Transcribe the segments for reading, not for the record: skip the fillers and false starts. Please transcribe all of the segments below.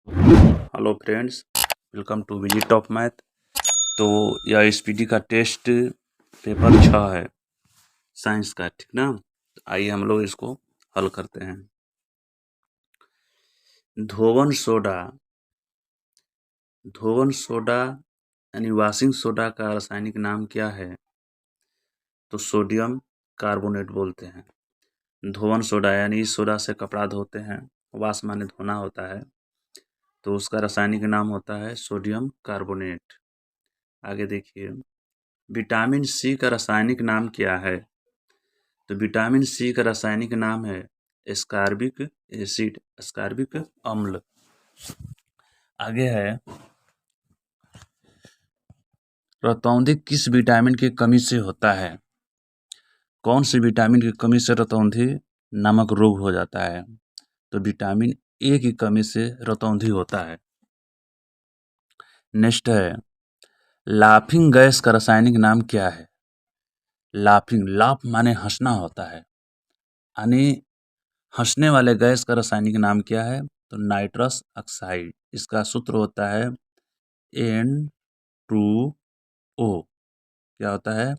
Hello friends, welcome to visit of math. तो यह SPT का टेस्ट पेपर 6 है साइंस का, ठीक ना। आइए हम लोग इसको हल करते हैं। धोवन सोडा यानी वॉशिंग सोडा का रासायनिक नाम क्या है? तो सोडियम कार्बोनेट बोलते हैं। धोवन सोडा यानी इस सोडा से कपड़ा धोते हैं, वाश माने धोना होता है, तो उसका रासायनिक नाम होता है सोडियम कार्बोनेट। आगे देखिए, विटामिन सी का रासायनिक नाम क्या है? तो विटामिन सी का रासायनिक नाम है एस्कॉर्बिक एसिड, एस्कॉर्बिक अम्ल। आगे है, रतौंधी किस विटामिन की कमी से होता है? कौन सी विटामिन की कमी से रतौंधी नामक रोग हो जाता है? तो विटामिन ए की कमी से रतौंधी होता है। नेक्स्ट है, लाफिंग गैस का रासायनिक नाम क्या है? लाफ माने हंसना होता है, यानी हंसने वाले गैस का रासायनिक नाम क्या है? तो नाइट्रस ऑक्साइड। इसका सूत्र होता है N2O। क्या होता है?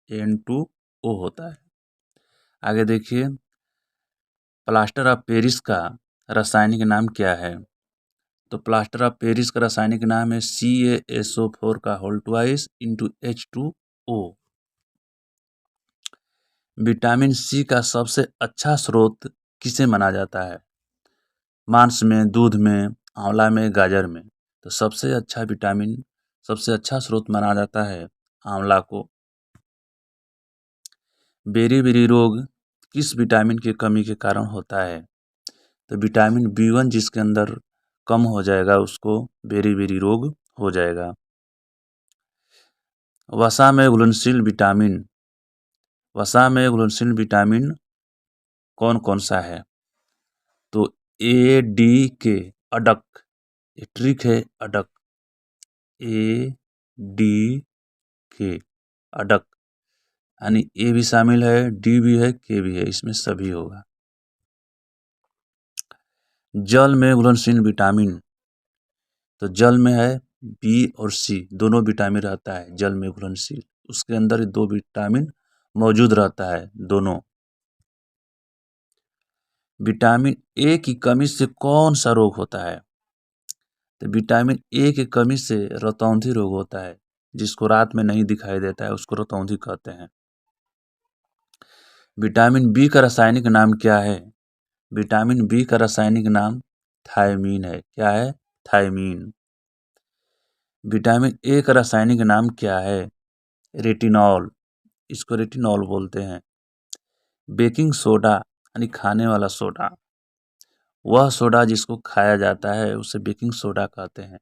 N2O होता है। आगे देखिए, प्लास्टर ऑफ पेरिस का रासायनिक नाम क्या है? तो प्लास्टर ऑफ पेरिस का रासायनिक नाम है CaSO4 का whole twice into H2O। Vitamin C का सबसे अच्छा स्रोत किसे माना जाता है? मांस में, दूध में, आंवला में, गाजर में। तो सबसे अच्छा स्रोत माना जाता है आंवला को। बेरी-बेरी रोग किस विटामिन की कमी के कारण होता है? तो विटामिन B1 जिसके अंदर कम हो जाएगा उसको बेरी-बेरी रोग हो जाएगा। वसा में घुलनशील विटामिन कौन कौन सा है? तो A, D, K, अडक, ये ट्रिक है, अडक, A, D, K, अडक, यानी A भी शामिल है, D भी है, K भी है, इसमें सभी होगा। जल में घुलनशील विटामिन, तो जल में है B और C, दोनों विटामिन रहता है जल में घुलनशील, उसके अंदर 2 विटामिन मौजूद रहता है दोनों। विटामिन ए की कमी से कौन सा रोग होता है? तो विटामिन ए की कमी से रतौंधी रोग होता है, जिसको रात में नहीं दिखाई देता है उसको रतौंधी कहते हैं। विटामिन बी का रासायनिक नाम क्या है? विटामिन बी का रासायनिक नाम थायमीन है। क्या है? थायमीन। विटामिन ए का रासायनिक नाम क्या है? रेटिनॉल, इसको रेटिनॉल बोलते हैं। बेकिंग सोडा यानी खाने वाला सोडा, वह सोडा जिसको खाया जाता है उसे बेकिंग सोडा कहते हैं,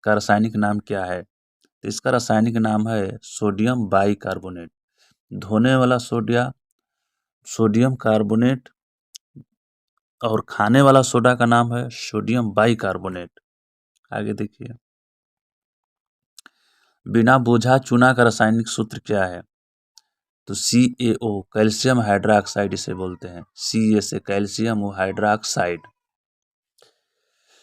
का रासायनिक नाम क्या है? तो इसका रासायनिक नाम है सोडियम बाइकार्बोनेट। धोने वाला सोडियम कार्बोनेट, और खाने वाला सोडा का नाम है सोडियम बाइकार्बोनेट। आगे देखिए, बिना बोझा चूना का रासायनिक सूत्र क्या है? तो CaO, कैल्शियम हाइड्रोक्साइड इसे बोलते हैं। Ca से कैल्शियम हाइड्रोक्साइड।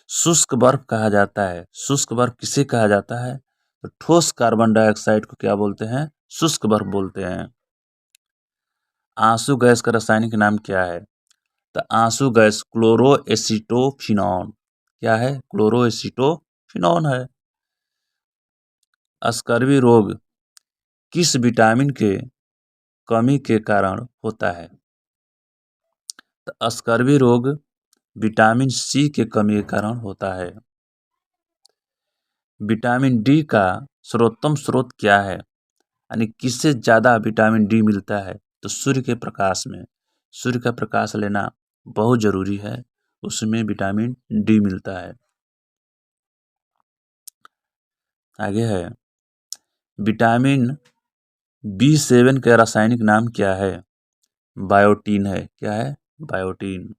शुष्क बर्फ कहा जाता है। शुष्क बर्फ किसे कहा जाता है? तो ठोस कार्बन डाइऑक्साइड को क्या बोलते हैं? शुष्क बर्फ बोलते हैं। आंसू गैस का रासायनिक नाम क्या है? तो आंसू गैस क्लोरोएसिटोफिनॉन। क्या है? क्लोरोएसिटोफिनॉन है। स्कर्वी रोग किस विटामिन के कमी के कारण होता है? तो स्कर्वी रोग विटामिन सी के कमी के कारण होता है। विटामिन डी का सर्वोत्तम स्रोत क्या है? यानी किससे ज़्यादा विटामिन डी मिलता है? तो सूर्य के प्रकाश में। सूर्य का प्रकाश लेना बहुत ज़रूरी है, उसमें विटामिन डी मिलता है। आगे है, विटामिन B7 का रासायनिक नाम क्या है? बायोटीन है। क्या है? बायोटीन।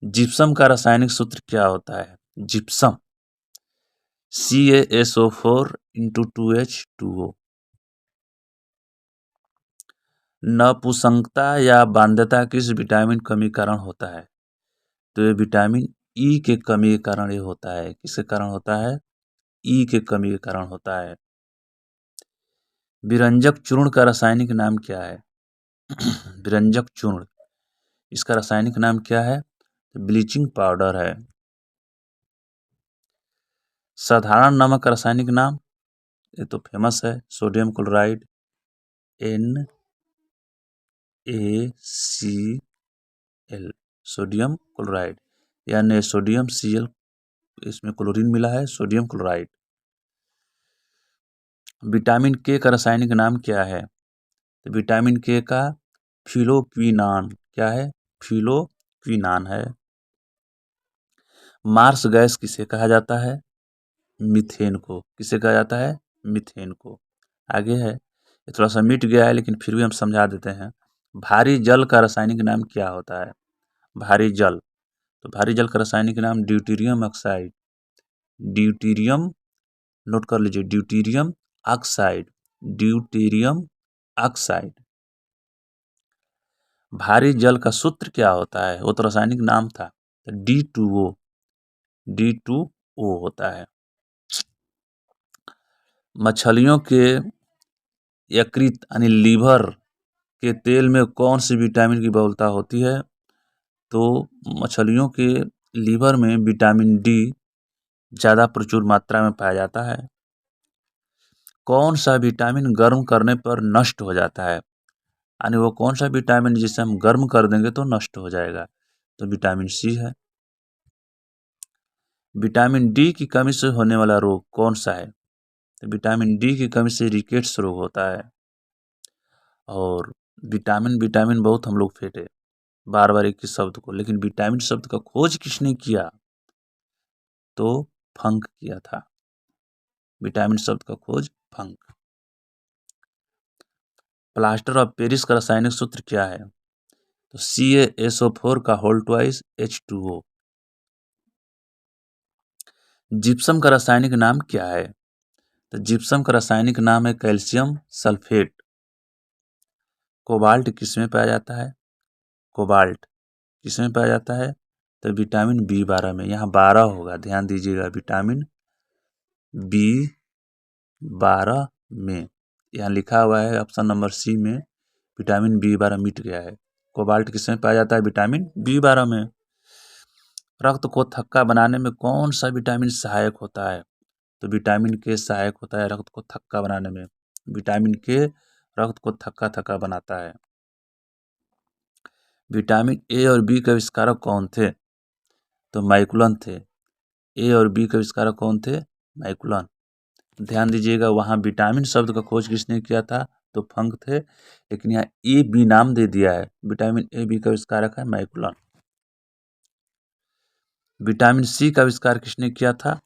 जिप्सम का रासायनिक सूत्र क्या होता है? Gypsum CaSO4 into 2H2O। नपुंसकता या बाध्यता किस विटामिन कमी कारण होता है? तो ये विटामिन ई के कमी के कारण ये होता है। किसके कारण होता है? ई के कमी के कारण होता है। विरंजक चूर्ण का रासायनिक नाम क्या है? विरंजक चूर्ण, इसका रासायनिक नाम क्या है? ब्लीचिंग पाउडर है। साधारण नमक का रासायनिक नाम, ये तो फेमस है, sodium chloride, NaCl, sodium chloride, यानी सोडियम Cl, इसमें क्लोरीन मिला है, सोडियम क्लोराइड। विटामिन के का रासायनिक नाम क्या है? तो विटामिन के का फिलोक्विनान, क्या है? फिलोक्विनान है। मार्स गैस किसे कहा जाता है? मीथेन को। किसे कहा जाता है? मीथेन को। आगे है, ये थोड़ा सा मिट गया है लेकिन फिर भी हम समझा देते हैं। भारी जल का रासायनिक नाम क्या होता है? भारी जल, तो भारी जल का रासायनिक नाम ड्यूटेरियम ऑक्साइड, ड्यूटेरियम, नोट कर लीजिए, ड्यूटेरियम ऑक्साइड, ड्यूटेरियम ऑक्साइड। भारी जल का सूत्र क्या होता है? वो तो रासायनिक नाम था, D2O, D2O होता है। मछलियों के यकृत यानी लीवर के तेल में कौन सी विटामिन की बहुलता होती है? तो मछलियों के लीवर में विटामिन डी ज़्यादा प्रचुर मात्रा में पाया जाता है। कौन सा विटामिन गर्म करने पर नष्ट हो जाता है? यानी वो कौन सा विटामिन जिसे हम गर्म कर देंगे तो नष्ट हो जाएगा? तो विटामिन सी है। विटामिन डी की कमी से होने वाला रोग कौन सा है? तो विटामिन डी की कमी से रिकेट्स रोग होता है। और विटामिन विटामिन बहुत हम लोग फेंटे बार बार एक ही शब्द को, लेकिन विटामिन शब्द का खोज किसने किया? तो फंक किया था। विटामिन शब्द का खोज फंक। प्लास्टर ऑफ पेरिस का रासायनिक सूत्र क्या है? तो CaSO4 का होल ट्वाइस H2O। जिप्सम का रासायनिक नाम क्या है? तो जिप्सम का रासायनिक नाम है कैल्शियम सल्फेट। कोबाल्ट किसमें पाया जाता है? कोबाल्ट किसमें पाया जाता है? तो विटामिन B12 में। यहाँ 12 होगा, ध्यान दीजिएगा, विटामिन B12 में। यहाँ लिखा हुआ है ऑप्शन नंबर सी में विटामिन B12 मिट गया है। कोबाल्ट किसमें पाया जाता है? विटामिन B12 में। रक्त को थक्का बनाने में कौन सा विटामिन सहायक होता है? तो विटामिन के सहायक होता है रक्त को थक्का बनाने में। विटामिन के रक्त को थक्का थक्का बनाता है। विटामिन ए और बी के आविष्कारक कौन थे? तो मैकुलन थे। ए और बी के आविष्कारक कौन थे? मैकुलन। ध्यान दीजिएगा, वहाँ विटामिन शब्द का खोज किसने किया था? तो फंक थे, लेकिन यहाँ ए बी नाम दे दिया है। विटामिन ए बी का आविष्कारक है मैकुलन। विटामिन सी का आविष्कार किसने किया था?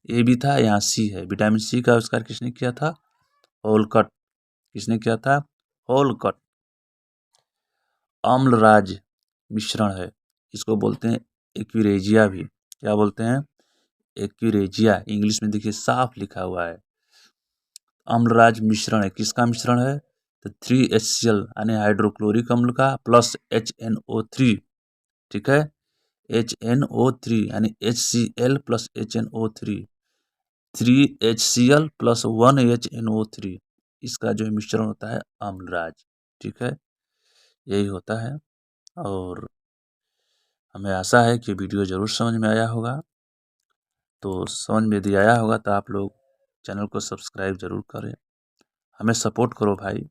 ए भी था, यहाँ सी है। विटामिन सी का आविष्कार किसने किया था? होलकट। किसने किया था? होलकट। अम्लराज मिश्रण है, इसको बोलते हैं एक्यूरेजिया भी। क्या बोलते हैं? एक्यूरेजिया। इंग्लिश में देखिए साफ लिखा हुआ है। अम्लराज मिश्रण है, किसका मिश्रण है? तो 3HCl यानी हाइड्रोक्लोरिक अम्ल का प्लस HNO3, ठीक है, HNO3 यानी HCl plus HNO3, 3HCl plus 1HNO3, इसका जो मिश्रण होता है अम्लराज, ठीक है, यही होता है। और हमें आशा है कि वीडियो ज़रूर समझ में आया होगा। तो समझ में यदि आया होगा तो आप लोग चैनल को सब्सक्राइब ज़रूर करें, हमें सपोर्ट करो भाई,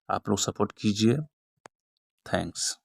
आप लोग सपोर्ट कीजिए। थैंक्स।